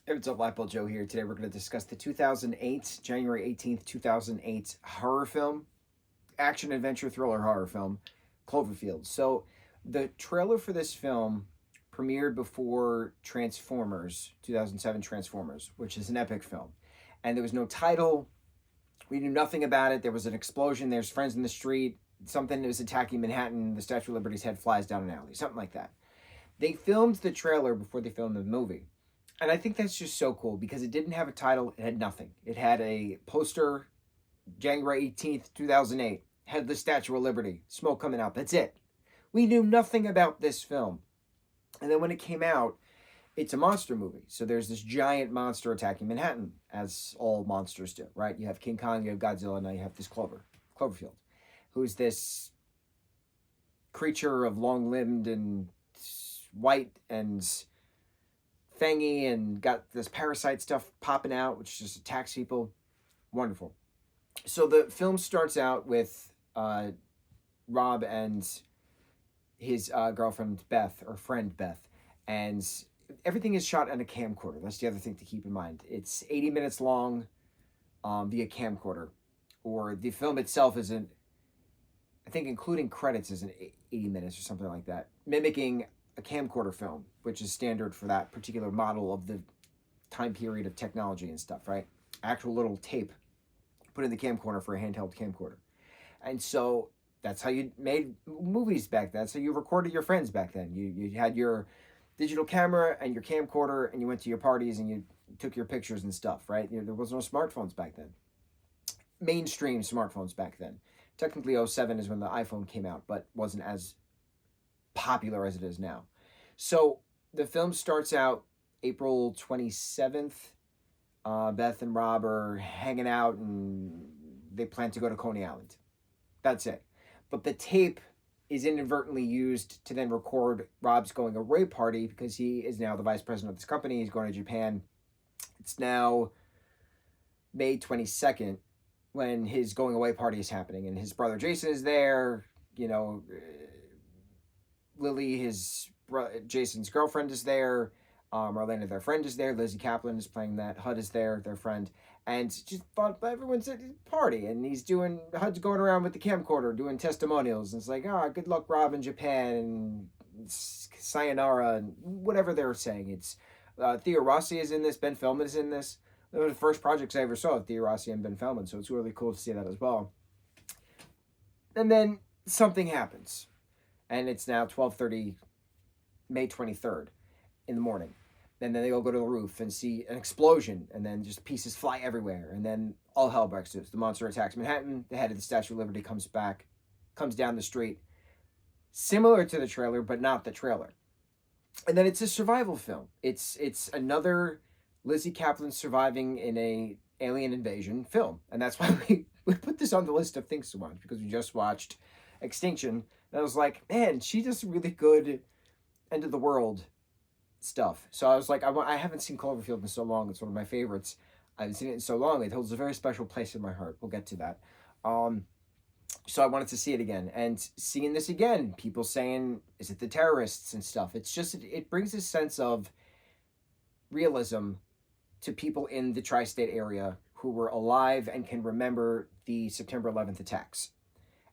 Hey, what's up, lightboltjoe here. Today we're going to discuss the 2008, January 18th, 2008 horror film, action adventure thriller horror film, Cloverfield. So the trailer for this film premiered before Transformers, 2007 Transformers, which is an epic film. And there was no title. We knew nothing about it. There was an explosion. There's friends in the street. Something was attacking Manhattan. The Statue of Liberty's head flies down an alley. Something like that. They filmed the trailer before they filmed the movie. And I think that's just so cool because it didn't have a title. It had nothing. It had a poster, January 18th, 2008. Had the Statue of Liberty, smoke coming out. That's it. We knew nothing about this film. And then when it came out, it's a monster movie. So there's this giant monster attacking Manhattan, as all monsters do, right? You have King Kong, you have Godzilla, now you have this Cloverfield, who's this creature of long-limbed and white and fangy and got this parasite stuff popping out, which just attacks people. Wonderful. So the film starts out with Rob and his girlfriend Beth, or friend Beth, and everything is shot on a camcorder. That's the other thing to keep in mind. It's 80 minutes long via camcorder, or the film itself isn't, I think including credits isn't 80 minutes or something like that, mimicking a camcorder film, which is standard for that particular model of the time period of technology and stuff, right? Actual little tape put in the camcorder for a handheld camcorder. And so that's how you made movies back then. That's how you recorded your friends back then. You had your digital camera and your camcorder, and you went to your parties and you took your pictures and stuff, right? There was no smartphones back then. Mainstream smartphones back then. Technically, '07 is when the iPhone came out, but wasn't as popular as it is now. So the film starts out April 27th. Beth and Rob are hanging out and they plan to go to Coney Island. That's it. But the tape is inadvertently used to then record Rob's going away party because he is now the vice president of this company. He's going to Japan. It's now May 22nd when his going away party is happening, and his brother Jason is there. Lily, Jason's girlfriend, is there. Marlena, their friend, is there. Lizzie Kaplan is playing that. HUD is there, their friend. And just thought everyone's at a party, and HUD's going around with the camcorder doing testimonials. And it's like, good luck, Rob, in Japan, and sayonara, and whatever they're saying. It's Thea Rossi is in this. Ben Feldman is in this. One of the first projects I ever saw, Thea Rossi and Ben Feldman, so it's really cool to see that as well. And then something happens. And it's now 12:30, May 23rd in the morning. And then they all go to the roof and see an explosion, and then just pieces fly everywhere. And then all hell breaks loose. The monster attacks Manhattan. The head of the Statue of Liberty comes down the street. Similar to the trailer, but not the trailer. And then it's a survival film. It's another Lizzie Kaplan surviving in a alien invasion film. And that's why we put this on the list of things to watch, because we just watched Extinction. And I was like, man, she does really good end of the world stuff. So I was like, I haven't seen Cloverfield in so long. It's one of my favorites. I haven't seen it in so long. It holds a very special place in my heart. We'll get to that. So I wanted to see it again. And seeing this again, people saying, is it the terrorists and stuff? It's just, it brings a sense of realism to people in the tri-state area who were alive and can remember the September 11th attacks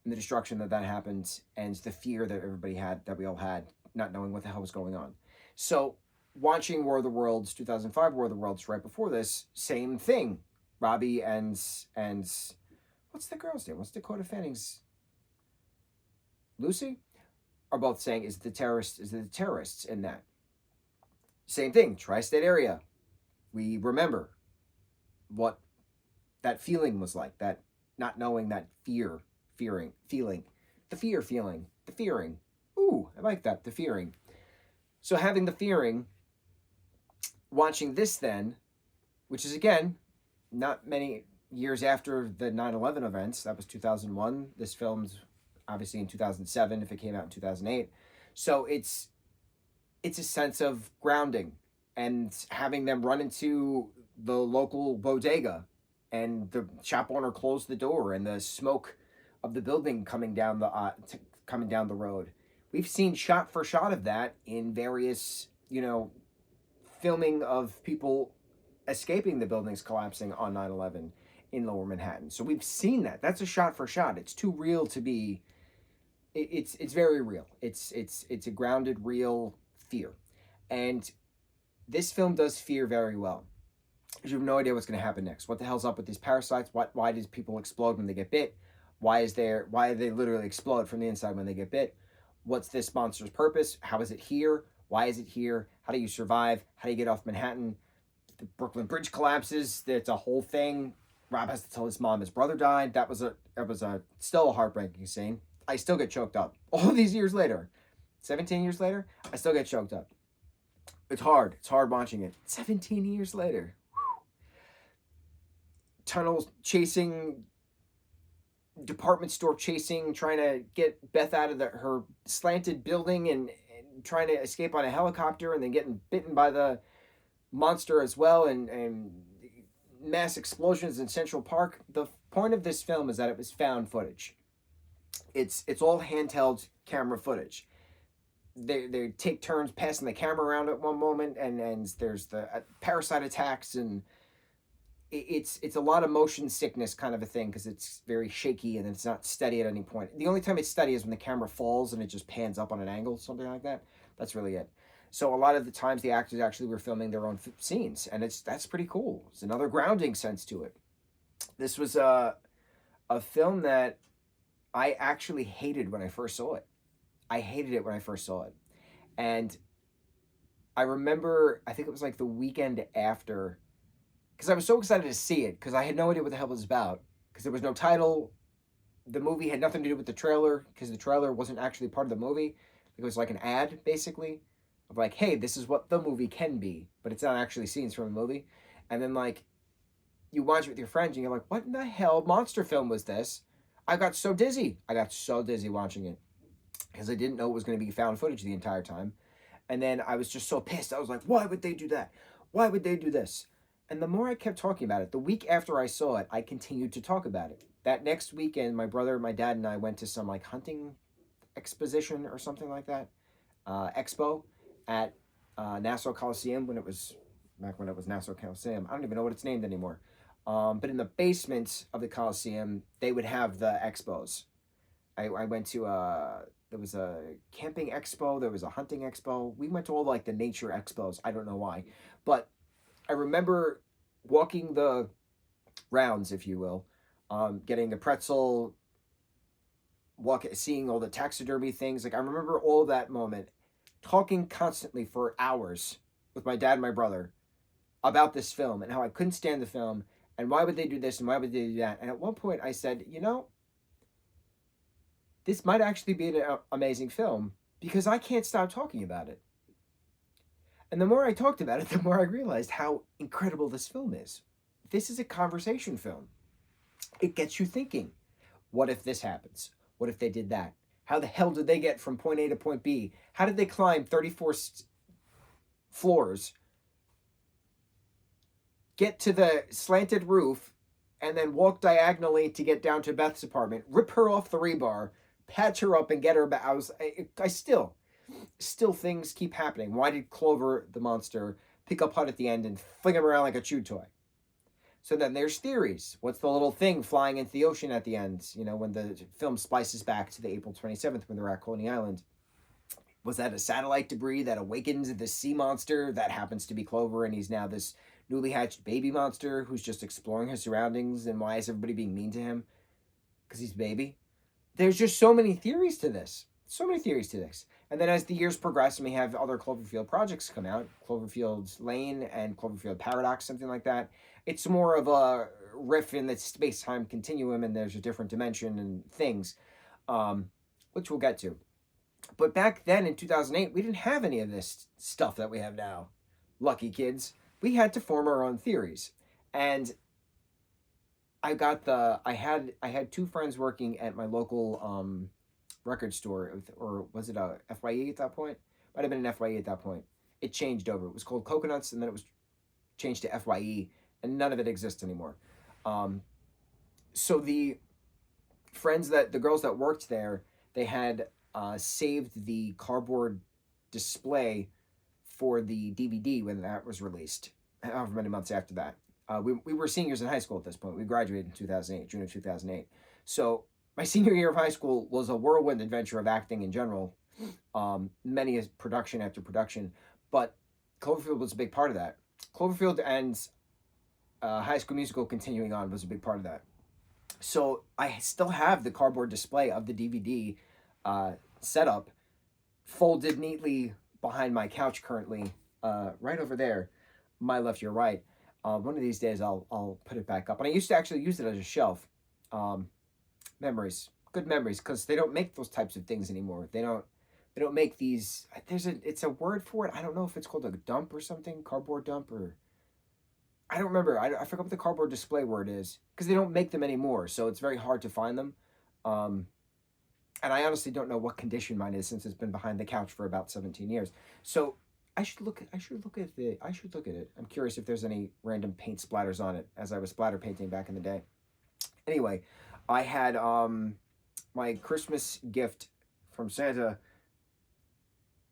and the destruction that happened, and the fear that everybody had, that we all had, not knowing what the hell was going on. So watching War of the Worlds, 2005 War of the Worlds, right before this, same thing. Robbie and what's the girl's name? What's Dakota Fanning's? Lucy? Are both saying, is it the terrorists in that? Same thing, tri-state area. We remember what that feeling was like, that not knowing, that fearing, the fearing. Ooh, I like that, the fearing. So having the fearing, watching this then, which is again, not many years after the 9/11 events, that was 2001. This film's obviously in 2007 if it came out in 2008. So it's a sense of grounding, and having them run into the local bodega and the shop owner closed the door and the smoke of the building coming down the road. We've seen shot for shot of that in various, filming of people escaping the buildings collapsing on 9/11 in Lower Manhattan. So we've seen that. That's a shot for shot. It's too real to be. It's very real. It's a grounded, real fear, and this film does fear very well. You have no idea what's going to happen next. What the hell's up with these parasites? Why does people explode when they get bit? Why do they literally explode from the inside when they get bit? What's this monster's purpose? How is it here? Why is it here? How do you survive? How do you get off Manhattan? The Brooklyn Bridge collapses. It's a whole thing. Rob has to tell his mom his brother died. That was a still a heartbreaking scene. I still get choked up. All these years later, 17 years later, I still get choked up. It's hard. It's hard watching it. 17 years later. Tunnels chasing, department store chasing, trying to get Beth out of her slanted building and trying to escape on a helicopter, and then getting bitten by the monster as well, and mass explosions in Central Park. The point of this film is that it was found footage. It's all handheld camera footage. They take turns passing the camera around at one moment, and there's the parasite attacks, and it's a lot of motion sickness kind of a thing, because it's very shaky and it's not steady at any point. The only time it's steady is when the camera falls and it just pans up on an angle, something like that. That's really it. So a lot of the times the actors actually were filming their own scenes, and that's pretty cool. It's another grounding sense to it. This was a film that I actually hated when I first saw it. I hated it when I first saw it. And I remember, I think it was like the weekend after, because I was so excited to see it, because I had no idea what the hell it was about, because there was no title. The movie had nothing to do with the trailer, because the trailer wasn't actually part of the movie. It was like an ad, basically, of like, hey, this is what the movie can be, but it's not actually scenes from the movie. And then, like, you watch it with your friends, and you're like, what in the hell monster film was this? I got so dizzy. I got so dizzy watching it, because I didn't know it was going to be found footage the entire time. And then I was just so pissed. I was like, why would they do that? Why would they do this? And the more I kept talking about it, the week after I saw it, I continued to talk about it. That next weekend, my brother, my dad, and I went to some like hunting exposition or something like that, expo at Nassau Coliseum, when it was Nassau Coliseum. I don't even know what it's named anymore. But in the basement of the Coliseum, they would have the expos. I went to there was a camping expo, there was a hunting expo. We went to all like the nature expos. I don't know why, but I remember walking the rounds, if you will, getting a pretzel, seeing all the taxidermy things. Like, I remember all that moment, talking constantly for hours with my dad and my brother about this film and how I couldn't stand the film and why would they do this and why would they do that. And at one point I said, this might actually be an amazing film, because I can't stop talking about it. And the more I talked about it, the more I realized how incredible this film is. This is a conversation film. It gets you thinking. What if this happens? What if they did that? How the hell did they get from point A to point B? How did they climb 34 floors, get to the slanted roof, and then walk diagonally to get down to Beth's apartment, rip her off the rebar, patch her up, and get her back? I still things keep happening. Why did Clover the monster pick up Hud at the end and fling him around like a chew toy? So then there's theories. What's the little thing flying into the ocean at the end? When the film splices back to the April 27th when they're at Coney Island. Was that a satellite debris that awakens the sea monster that happens to be Clover, and he's now this newly hatched baby monster who's just exploring his surroundings? And why is everybody being mean to him? Because he's a baby? There's just so many theories to this. So many theories to this. And then as the years progress and we have other Cloverfield projects come out, Cloverfield Lane and Cloverfield Paradox, something like that, it's more of a riff in the space-time continuum, and there's a different dimension and things, which we'll get to. But back then in 2008, we didn't have any of this stuff that we have now. Lucky kids. We had to form our own theories. And I had two friends working at my local record store, or was it a FYE at that point? Might have been an FYE at that point. It changed over. It was called Coconuts, and then it was changed to FYE, and none of it exists anymore. So the girls that worked there, they had saved the cardboard display for the DVD when that was released. however many months after that. We were seniors in high school at this point. We graduated in 2008, June of 2008. So my senior year of high school was a whirlwind adventure of acting in general, many production after production. But Cloverfield was a big part of that. Cloverfield and High School Musical continuing on was a big part of that. So I still have the cardboard display of the DVD setup folded neatly behind my couch currently, right over there, my left, your right. One of these days I'll put it back up. And I used to actually use it as a shelf. Memories, good memories, because they don't make those types of things anymore. They don't make these. It's a word for it. I don't know if it's called a dump or something, cardboard dump, or I don't remember. I forgot what the cardboard display word is, because they don't make them anymore. So it's very hard to find them. And I honestly don't know what condition mine is, since it's been behind the couch for about 17 years. So I should look at it. I'm curious if there's any random paint splatters on it, as I was splatter painting back in the day. Anyway, I had my Christmas gift from Santa,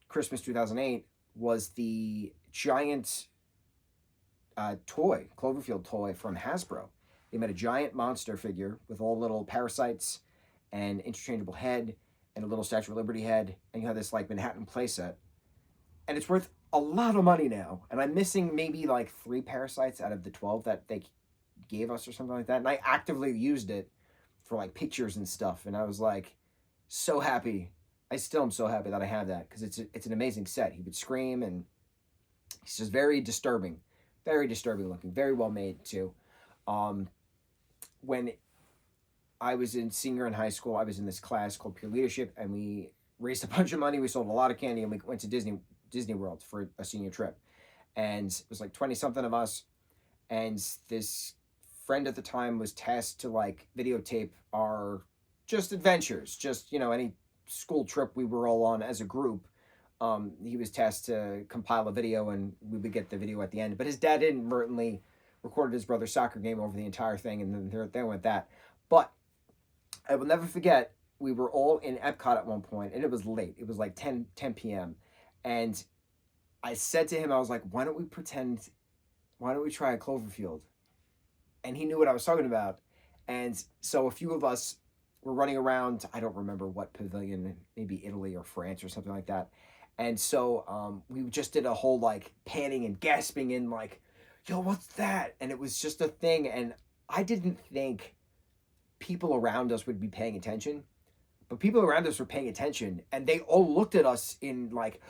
Christmas 2008, was the giant Cloverfield toy from Hasbro. They made a giant monster figure with all little parasites and interchangeable head and a little Statue of Liberty head, and you have this like Manhattan playset. And it's worth a lot of money now. And I'm missing maybe like 3 parasites out of the 12 that they gave us or something like that. And I actively used it for like pictures and stuff. And I was like so happy. I still am so happy that I have that, because it's an amazing set. He would scream, and he's just very disturbing looking, very well made too. When I was in senior in high school, I was in this class called Peer Leadership, and we raised a bunch of money. We sold a lot of candy, and we went to Disney World for a senior trip. And it was like 20 something of us. And this friend at the time was tasked to like videotape our just adventures, just, any school trip we were all on as a group. He was tasked to compile a video, and we would get the video at the end. But his dad inadvertently recorded his brother's soccer game over the entire thing, and then there went that. But I will never forget, we were all in Epcot at one point, and it was late. It was like 10 p.m. And I said to him, I was like, why don't we try a Cloverfield? And he knew what I was talking about. And so a few of us were running around, I don't remember what pavilion, maybe Italy or France or something like that. And so we just did a whole like panning and gasping in like, yo, what's that? And it was just a thing. And I didn't think people around us would be paying attention, but people around us were paying attention, and they all looked at us in like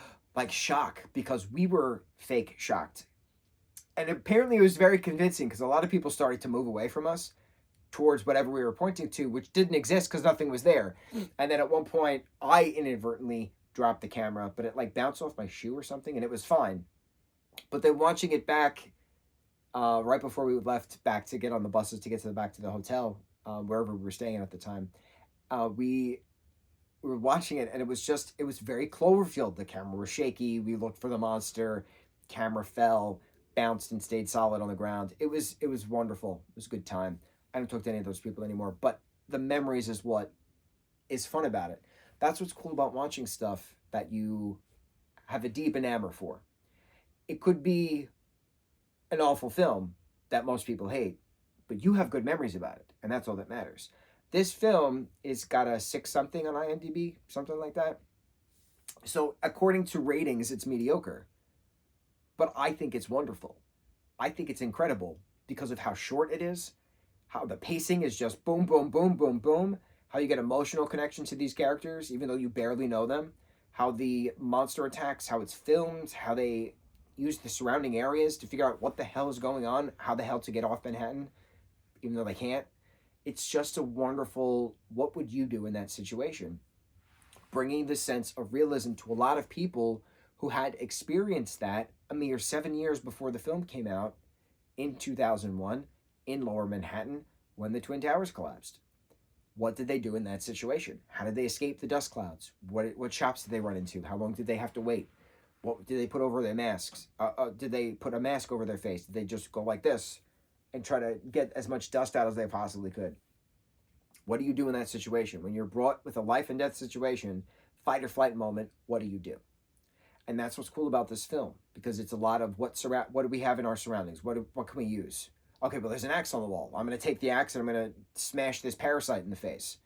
shock, because we were fake shocked. And apparently it was very convincing, because a lot of people started to move away from us towards whatever we were pointing to, which didn't exist because nothing was there. And then at one point I inadvertently dropped the camera, but it like bounced off my shoe or something, and it was fine. But then watching it back right before we left back to get on the buses to get back to the hotel, wherever we were staying at the time, we were watching it, and it was very Cloverfield. The camera was shaky. We looked for the monster. Camera fell, bounced, and stayed solid on the ground. It was wonderful. It was a good time. I don't talk to any of those people anymore, but the memories is what is fun about it. That's what's cool about watching stuff that you have a deep enamor for. It could be an awful film that most people hate, but you have good memories about it, and that's all that matters. This film is got a 6 something on IMDb, something like that. So according to ratings, it's mediocre. But I think it's wonderful. I think it's incredible because of how short it is, how the pacing is just boom, boom, boom, boom, boom, how you get emotional connection to these characters, even though you barely know them, how the monster attacks, how it's filmed, how they use the surrounding areas to figure out what the hell is going on, how the hell to get off Manhattan, even though they can't. It's just a wonderful, what would you do in that situation? Bringing the sense of realism to a lot of people who had experienced that a mere 7 years before the film came out in 2001 in Lower Manhattan when the Twin Towers collapsed. What did they do in that situation? How did they escape the dust clouds? What shops did they run into? How long did they have to wait? What did they put over their masks? Did they put a mask over their face? Did they just go like this and try to get as much dust out as they possibly could? What do you do in that situation? When you're brought with a life and death situation, fight or flight moment, what do you do? And that's what's cool about this film, because it's a lot of what do we have in our surroundings? What can we use? Okay, well, there's an axe on the wall. I'm going to take the axe and I'm going to smash this parasite in the face.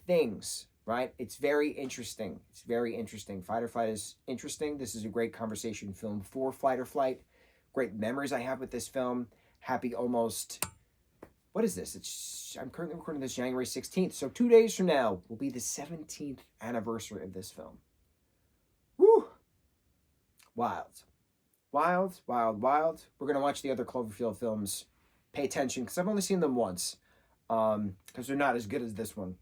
Things, right? It's very interesting. It's very interesting. Fight or Flight is interesting. This is a great conversation film for Fight or Flight. Great memories I have with this film. Happy almost... What is this? I'm currently recording this January 16th. So 2 days from now will be the 17th anniversary of this film. Woo! Wild. Wild, wild, wild. We're going to watch the other Cloverfield films. Pay attention, because I've only seen them once. Because they're not as good as this one.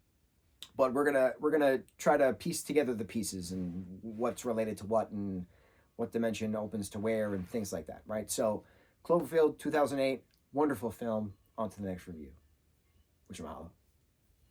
But we're gonna try to piece together the pieces and what's related to what and what dimension opens to where and things like that, right? So Cloverfield 2008, wonderful film. On to the next review. Mucho mahalo.